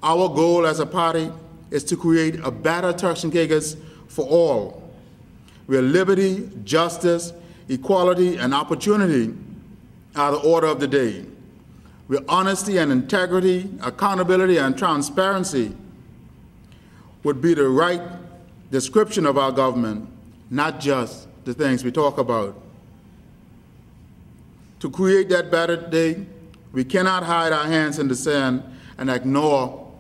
Our goal as a party is to create a better Turks and Caicos for all, where liberty, justice, equality, and opportunity are the order of the day, where honesty and integrity, accountability and transparency would be the right description of our government, not just the things we talk about. To create that better day, we cannot hide our hands in the sand and ignore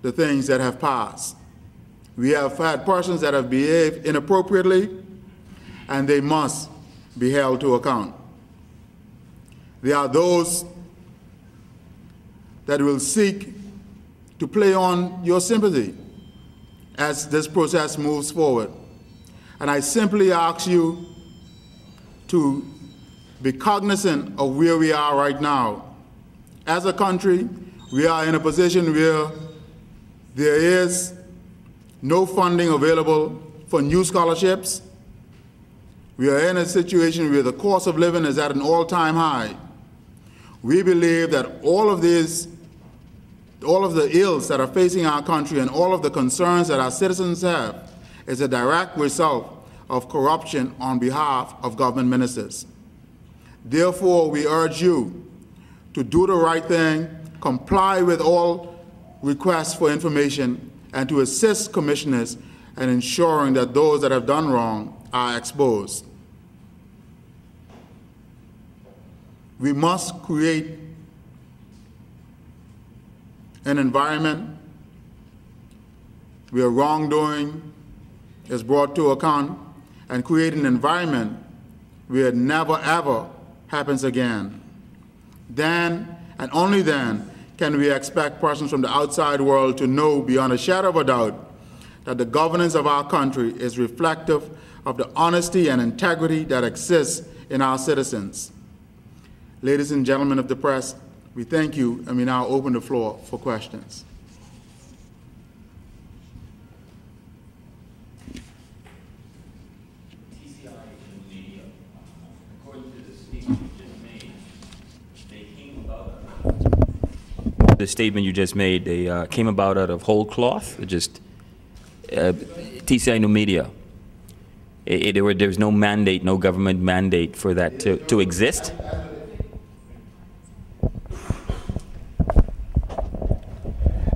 the things that have passed. We have had persons that have behaved inappropriately, and they must be held to account. There are those that will seek to play on your sympathy as this process moves forward. And I simply ask you to be cognizant of where we are right now. As a country, we are in a position where there is no funding available for new scholarships. We are in a situation where the cost of living is at an all-time high. We believe that all of the ills that are facing our country and all of the concerns that our citizens have is a direct result of corruption on behalf of government ministers. Therefore, we urge you to do the right thing, comply with all requests for information, and to assist commissioners in ensuring that those that have done wrong are exposed. We must create an environment where wrongdoing is brought to account, and create an environment where it never ever happens again. Then, and only then, can we expect persons from the outside world to know beyond a shadow of a doubt that the governance of our country is reflective of the honesty and integrity that exists in our citizens. Ladies and gentlemen of the press, we thank you, and we now open the floor for questions. The statement you just made, they came about out of whole cloth, just TCI New Media. There's no mandate, no government mandate for that to exist?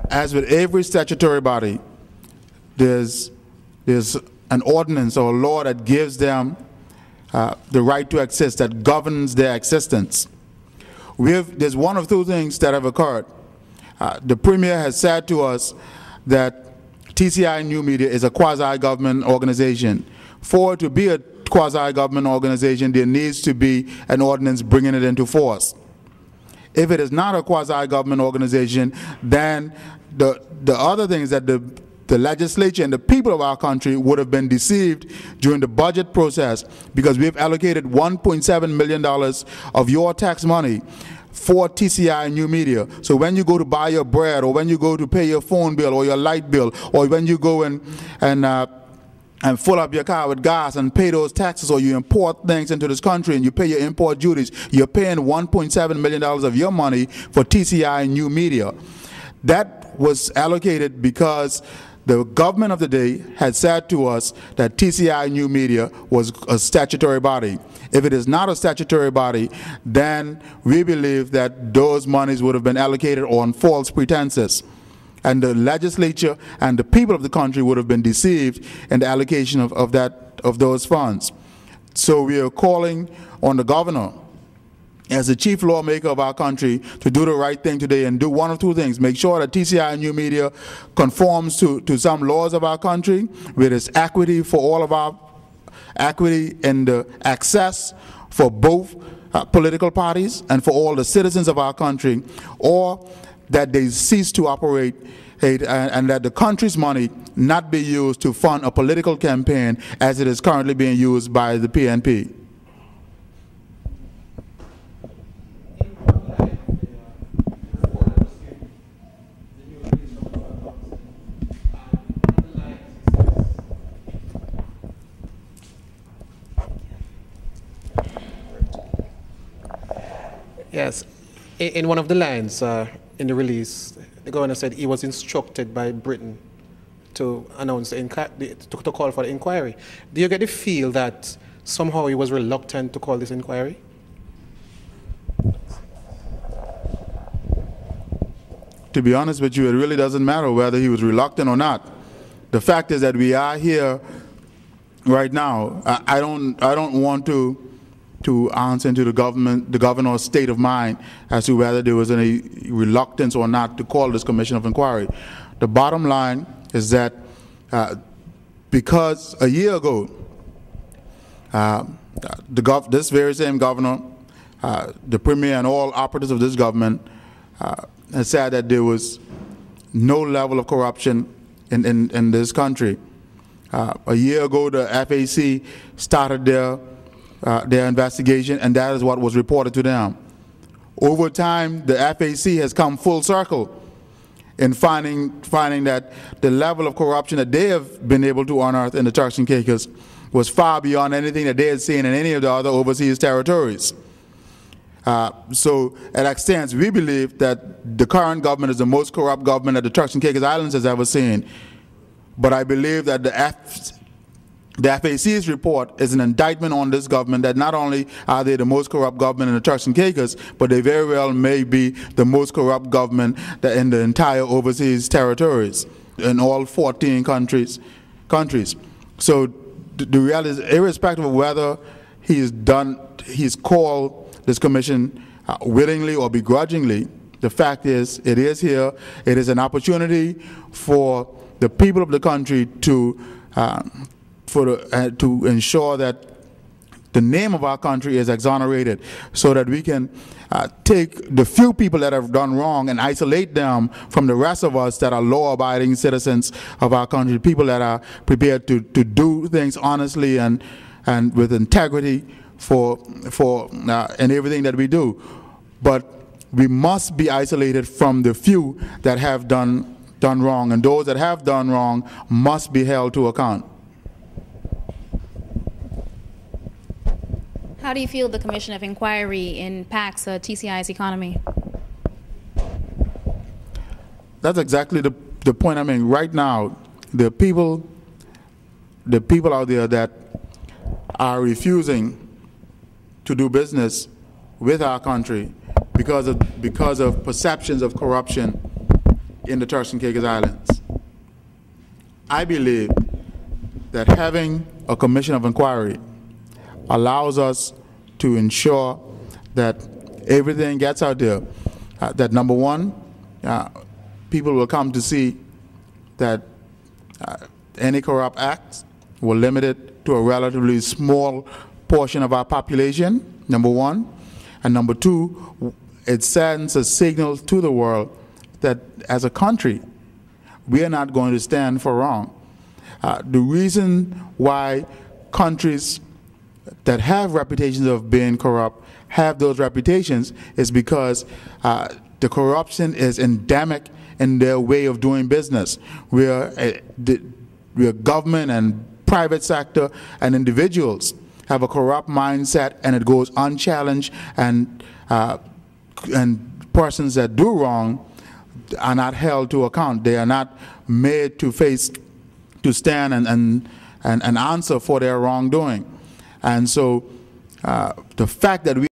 As with every statutory body, there's an ordinance or a law that gives them the right to exist, that governs their existence. There's one of two things that have occurred. The Premier has said to us that TCI New Media is a quasi-government organization. For it to be a quasi-government organization, there needs to be an ordinance bringing it into force. If it is not a quasi-government organization, then the other thing is that the legislature and the people of our country would have been deceived during the budget process, because we've allocated $1.7 million of your tax money for TCI New Media. So when you go to buy your bread, or when you go to pay your phone bill or your light bill, or when you go and fill up your car with gas and pay those taxes, or you import things into this country and you pay your import duties, you're paying $1.7 million of your money for TCI New Media. That was allocated because the government of the day had said to us that TCI New Media was a statutory body. If it is not a statutory body, then we believe that those monies would have been allocated on false pretenses, and the legislature and the people of the country would have been deceived in the allocation of those funds. So we are calling on the governor, as the chief lawmaker of our country, to do the right thing today and do one of two things: make sure that TCI New Media conforms to some laws of our country, where there's equity for all of our equity in the access for both political parties and for all the citizens of our country, or that they cease to operate and that the country's money not be used to fund a political campaign as it is currently being used by the PNP. Yes, in one of the lines, in the release, the governor said he was instructed by Britain to announce to call for the inquiry. Do you get the feel that somehow he was reluctant to call this inquiry? To be honest with you, it really doesn't matter whether he was reluctant or not. The fact is that we are here right now. I don't want to answer into the governor's state of mind as to whether there was any reluctance or not to call this commission of inquiry. The bottom line is that because a year ago, this very same governor, the premier and all operatives of this government has said that there was no level of corruption in this country. A year ago, the FAC started their investigation, and that is what was reported to them. Over time, the FAC has come full circle in finding that the level of corruption that they have been able to unearth in the Turks and Caicos was far beyond anything that they had seen in any of the other overseas territories. So, at extent, we believe that the current government is the most corrupt government that the Turks and Caicos Islands has ever seen. But I believe that the FAC's report is an indictment on this government, that not only are they the most corrupt government in the Turks and Caicos, but they very well may be the most corrupt government in the entire overseas territories, in all 14 countries. So the reality is, irrespective of whether he's called this commission willingly or begrudgingly, the fact is, it is here. It is an opportunity for the people of the country to ensure that the name of our country is exonerated, so that we can take the few people that have done wrong and isolate them from the rest of us that are law-abiding citizens of our country, people that are prepared to do things honestly and with integrity in everything that we do. But we must be isolated from the few that have done wrong, and those that have done wrong must be held to account. How do you feel the Commission of Inquiry impacts TCI's economy? That's exactly the point I mean. Right now, the people out there that are refusing to do business with our country because of perceptions of corruption in the Turks and Caicos Islands. I believe that having a commission of inquiry allows us to ensure that everything gets out there. That number one, people will come to see that any corrupt acts were limited to a relatively small portion of our population, number one. And number two, it sends a signal to the world that as a country, we are not going to stand for wrong. The reason why countries that have reputations of being corrupt have those reputations is because the corruption is endemic in their way of doing business. Where government and private sector and individuals have a corrupt mindset, and it goes unchallenged, and persons that do wrong are not held to account. They are not made to stand and answer for their wrongdoing. And so the fact that we